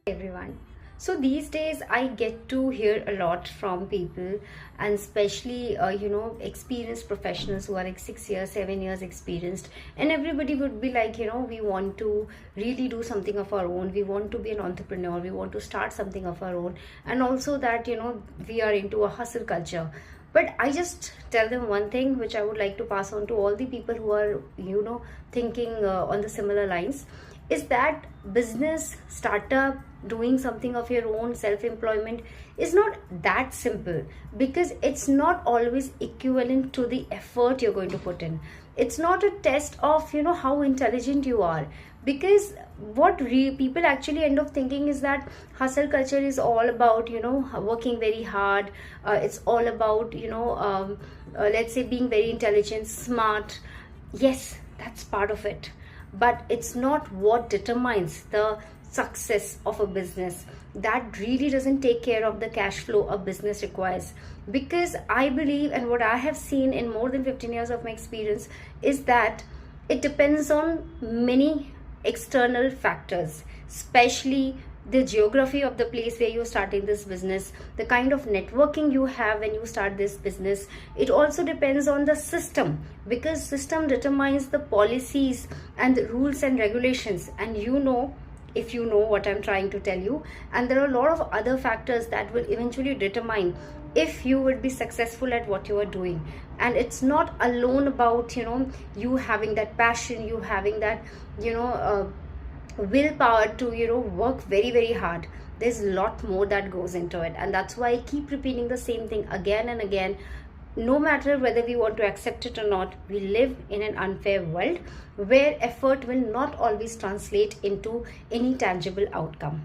Everyone. So these days I get to hear a lot from people, and especially experienced professionals who are like 6 years 7 years experienced, and everybody would be like, we want to really do something of our own, we want to be an entrepreneur, we want to start something of our own, and also that we are into a hustle culture. But I just tell them one thing which I would like to pass on to all the people who are thinking on the similar lines, is that business, startup, doing something of your own, self-employment is not that simple, because it's not always equivalent to the effort you're going to put in. It's not a test of how intelligent you are, because what people actually end up thinking is that hustle culture is all about working very hard. It's all about let's say being very intelligent, smart. Yes, that's part of it, but it's not what determines the success of a business. That really doesn't take care of the cash flow a business requires, because I believe, and what I have seen in more than 15 years of my experience, is that it depends on many external factors, especially the geography of the place where you're starting this business, the kind of networking you have when you start this business. It also depends on the system, because system determines the policies and the rules and regulations, and if you know what I'm trying to tell you. And there are a lot of other factors that will eventually determine if you would be successful at what you are doing. And it's not alone about you having that passion, you having that willpower to work very very hard. There's a lot more that goes into it, and that's why I keep repeating the same thing again and again. No matter whether we want to accept it or not, we live in an unfair world where effort will not always translate into any tangible outcome.